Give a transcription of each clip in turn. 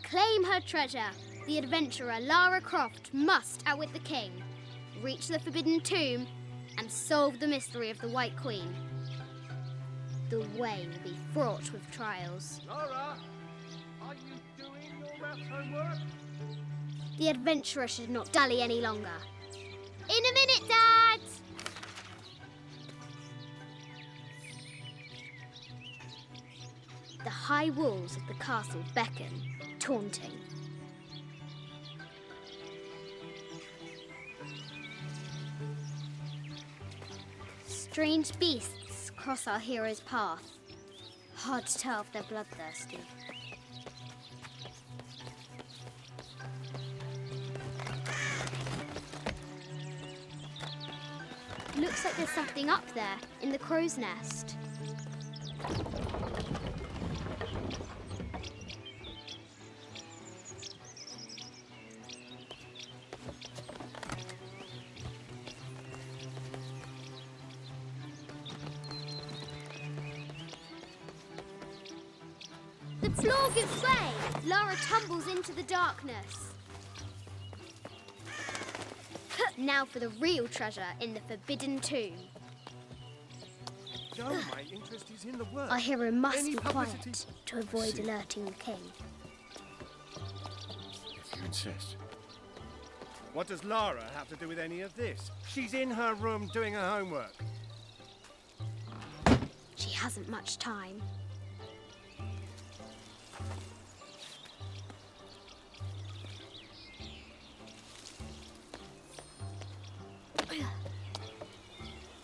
claim her treasure, the adventurer Lara Croft must outwit the king, reach the Forbidden Tomb, and solve the mystery of the White Queen. The way will be fraught with trials. Lara, are you doing your maths homework? The adventurer should not dally any longer. In a minute, Dad! The high walls of the castle beckon, taunting. Strange beasts cross our hero's path. Hard to tell if they're bloodthirsty. Looks like there's something up there in the crow's nest. The floor gives way. Lara tumbles into the darkness. Now for the real treasure in the Forbidden Tomb. No, my interest is in the work. Our hero must Any be publicity? quiet to avoid alerting the king. If you insist. What does Lara have to do with any of this? She's in her room doing her homework. She hasn't much time.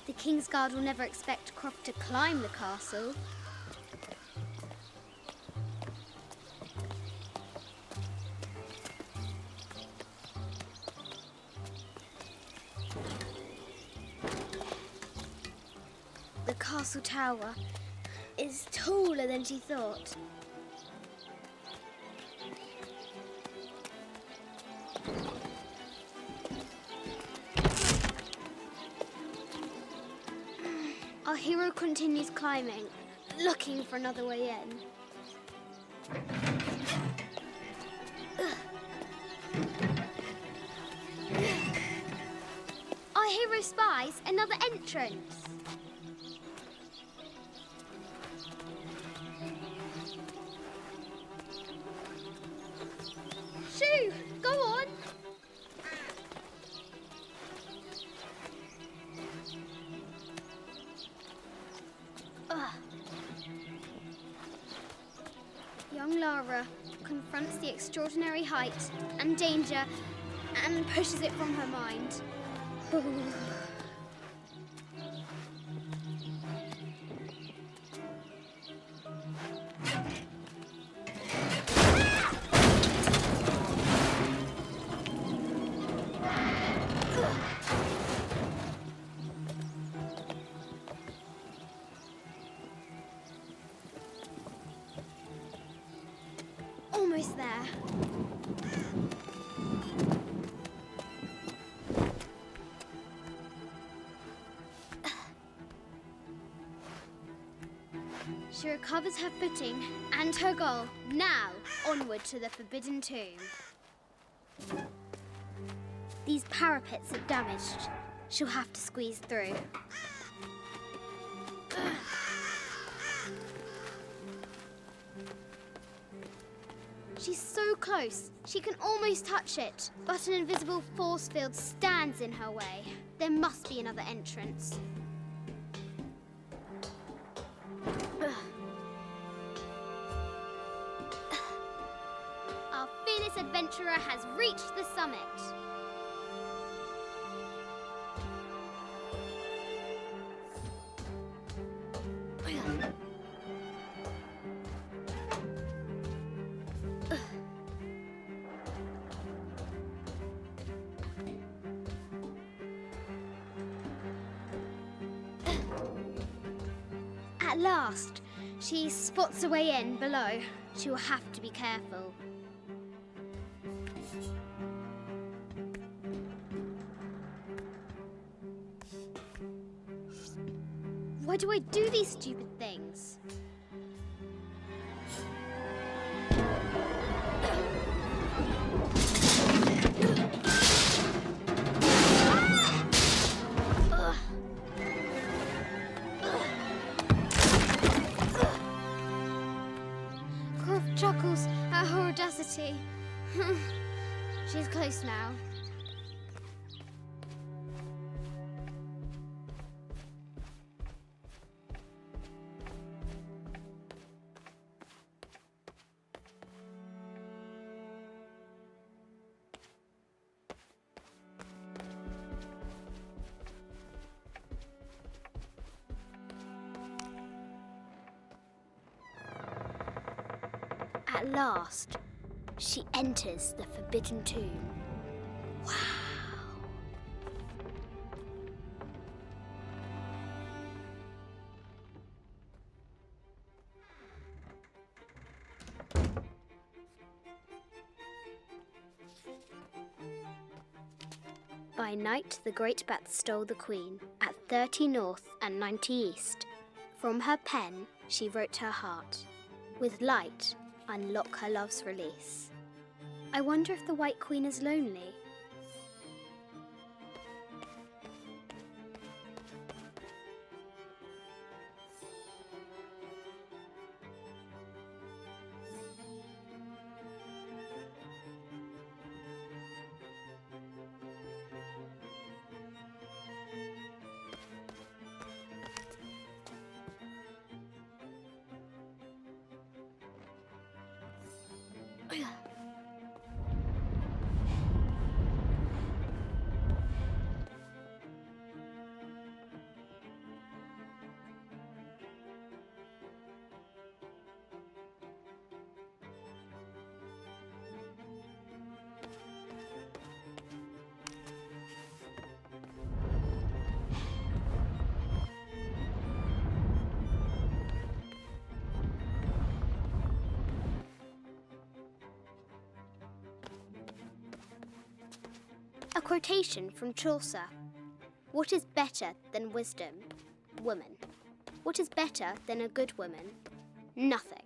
The King's Guard will never expect Croft to climb the castle. The castle tower is taller than she thought. Our hero continues climbing, looking for another way in. Our hero spies another entrance. Shoo! Go on! Young Lara confronts the extraordinary height and danger and pushes it from her mind. Almost there. She recovers her footing and her goal. Now, onward to the Forbidden Tomb. These parapets are damaged. She'll have to squeeze through. She's so close, she can almost touch it, but an invisible force field stands in her way. There must be another entrance. Our fearless adventurer has reached the summit. At last, she spots a way in below. She will have to be careful. Why do I do these stupid things? Croft chuckles at her audacity. She's close now. At last, she enters the Forbidden Tomb. Wow! By night, the great bat stole the queen at 30 north and 90 east. From her pen, she wrote her heart. With light, unlock her love's release. I wonder if the White Queen is lonely. A quotation from Chaucer. What is better than wisdom? Woman. What is better than a good woman? Nothing.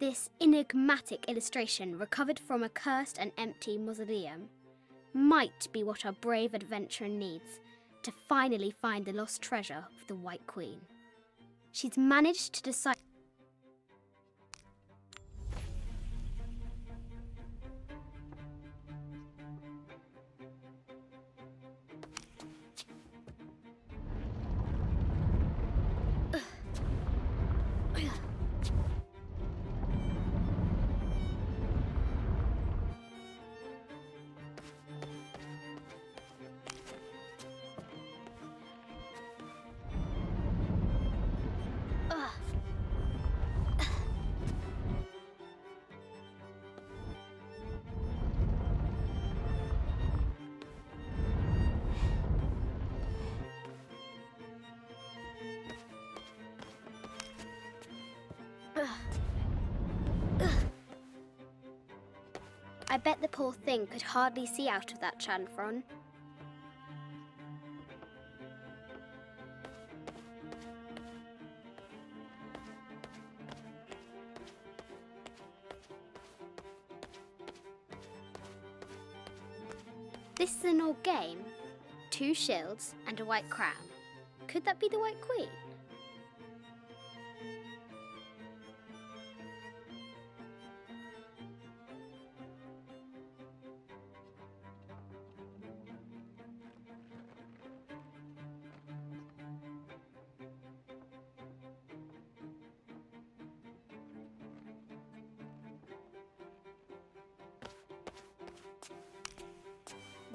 This enigmatic illustration, recovered from a cursed and empty mausoleum, might be what our brave adventurer needs to finally find the lost treasure of the White Queen. She's managed to decide. I bet the poor thing could hardly see out of that chanfron. This is an old game. 2 shields and a white crown. Could that be the White Queen?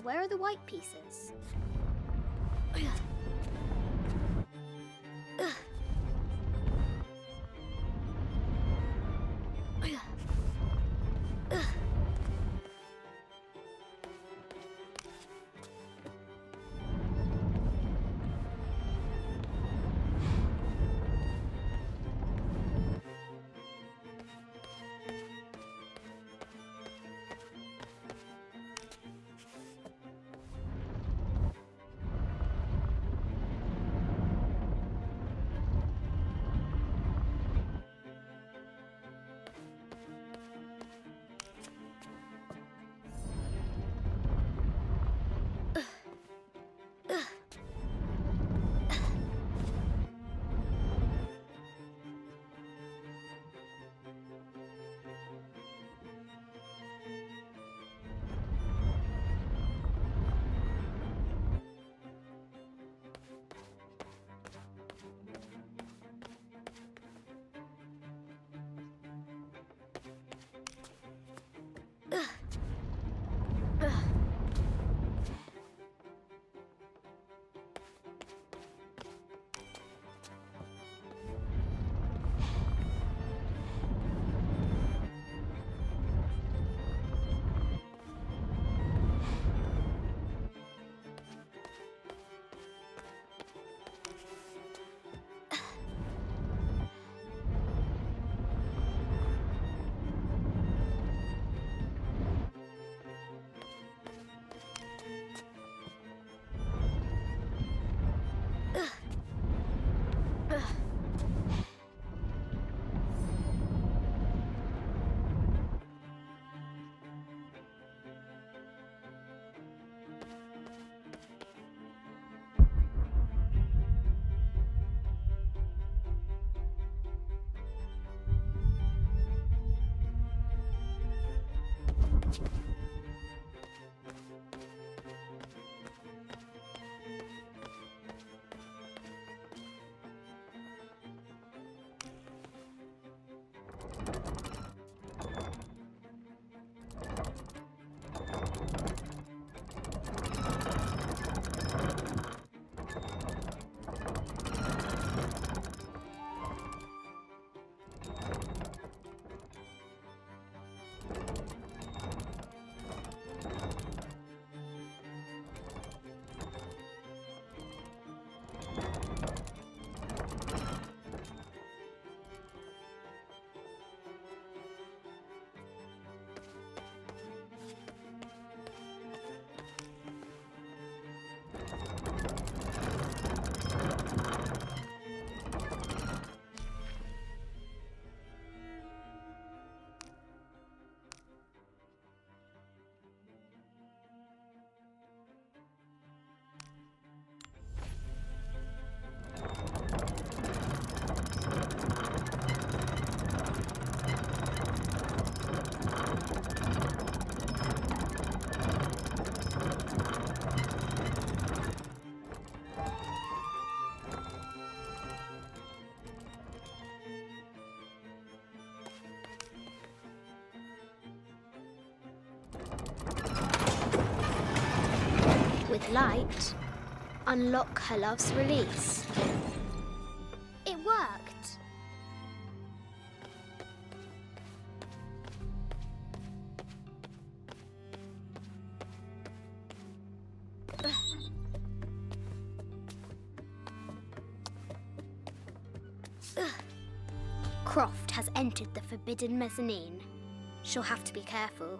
Where are the white pieces? light. Unlock her love's release. It worked. Croft has entered the forbidden mezzanine. She'll have to be careful.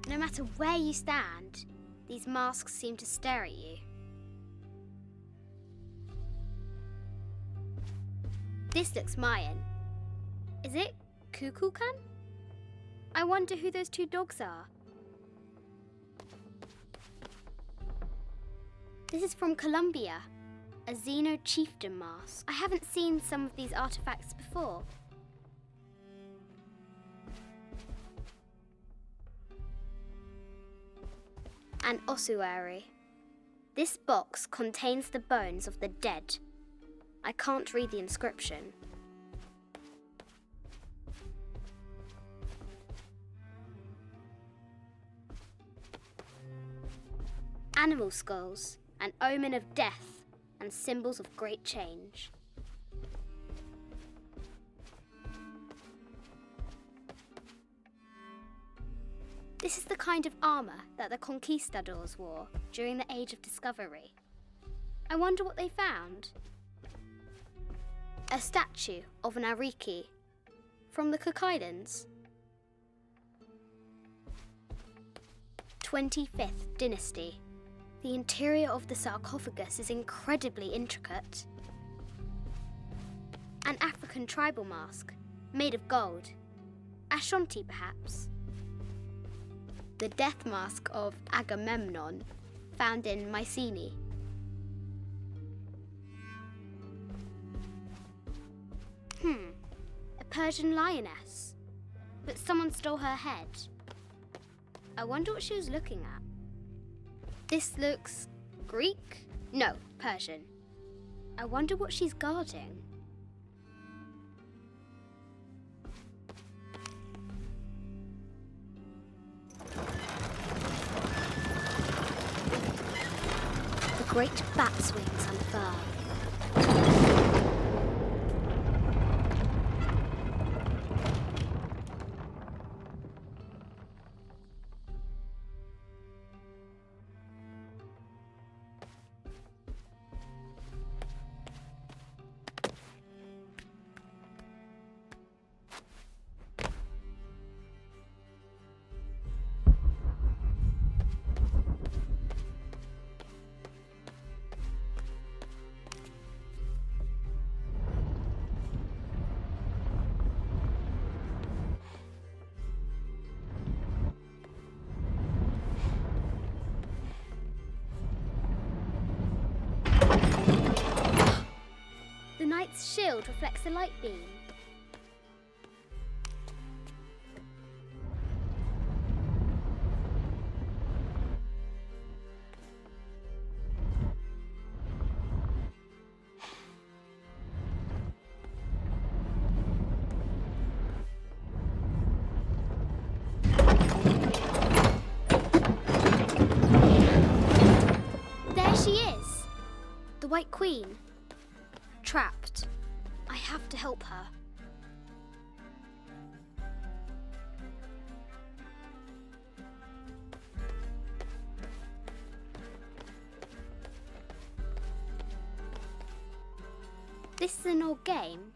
No matter where you stand, these masks seem to stare at you. This looks Mayan. Is it Kukulkan? I wonder who those two dogs are. This is from Colombia, a Xeno chieftain mask. I haven't seen some of these artifacts before. An ossuary. This box contains the bones of the dead. I can't read the inscription. Animal skulls, an omen of death and symbols of great change. This is the kind of armour that the conquistadors wore during the Age of Discovery. I wonder what they found. A statue of an Ariki from the Cook Islands. 25th Dynasty. The interior of the sarcophagus is incredibly intricate. An African tribal mask, made of gold. Ashanti, perhaps. The death mask of Agamemnon, found in Mycenae. A Persian lioness, but someone stole her head. I wonder what she was looking at. This looks Greek? No, Persian. I wonder what she's guarding. The great bat's wings unfurl. The knight's shield reflects the light beam. There she is! The White Queen. Trapped. I have to help her. This is an old game.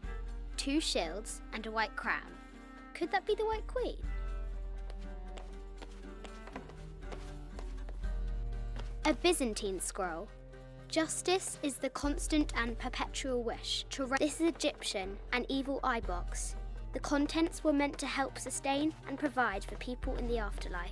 2 shields and a white crown. Could that be the White Queen? A Byzantine scroll. Justice is the constant and perpetual wish to This is Egyptian, an evil eye box. The contents were meant to help sustain and provide for people in the afterlife.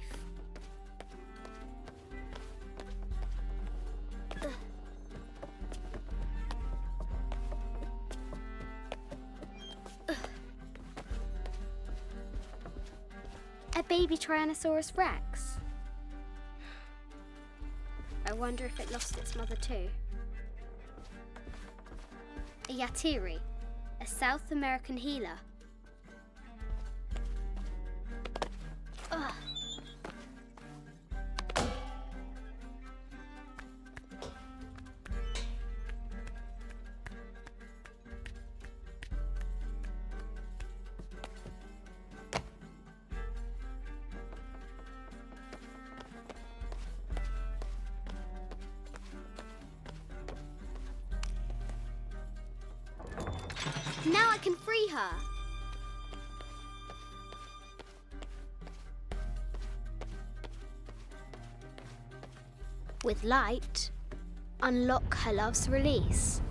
A baby Tyrannosaurus Rex. wonder if it lost its mother too. A Yatiri, a South American healer. Ugh. Now I can free her. With light, unlock her love's release.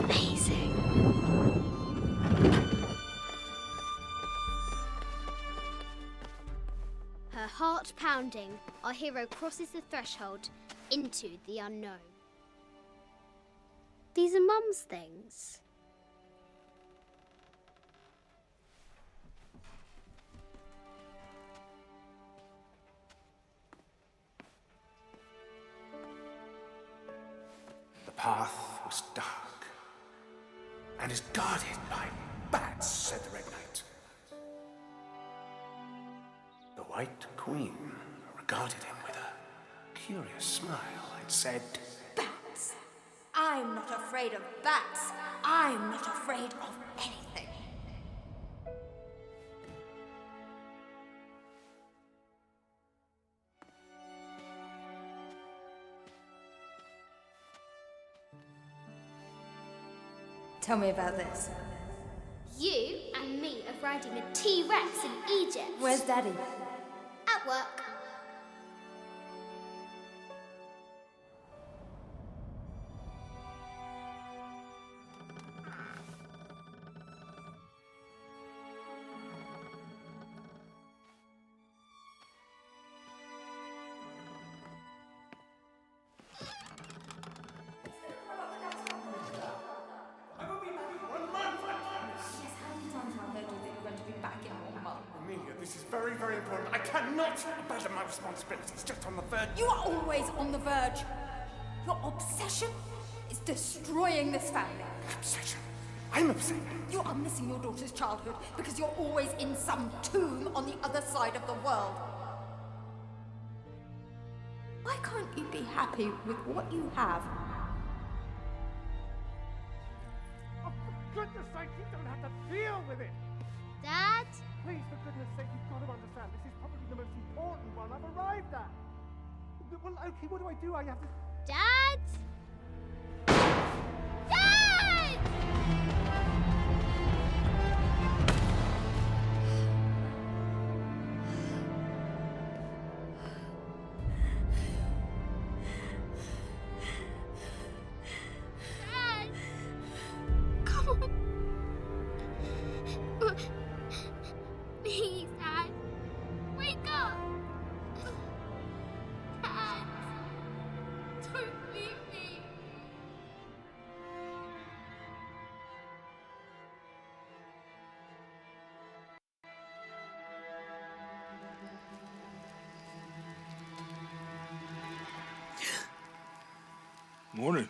Amazing. Her heart pounding, our hero crosses the threshold into the unknown. These are Mum's things. The path was dark and is guarded by bats, said the Red Knight. The White Queen regarded him with a curious smile and said, Bats! I'm not afraid of bats. I'm not afraid of anything. Tell me about this. You and me are riding a T-Rex in Egypt. Where's Daddy? At work. Amelia, this is very, very important. I cannot abandon my responsibilities just on the verge. You are always on the verge. Your obsession is destroying this family. Obsession? I'm upset. You are missing your daughter's childhood because you're always in some tomb on the other side of the world. Why can't you be happy with what you have? Oh, for goodness sake, you don't have to deal with it. Dad? Please, for goodness sake, you've got to understand. This is probably the most important one I've arrived at. Well, okay, what do I do? I have to... Dad? Dad! Dad! Come on. Please, Dad. Wake up. Dad. Don't leave me. Morning.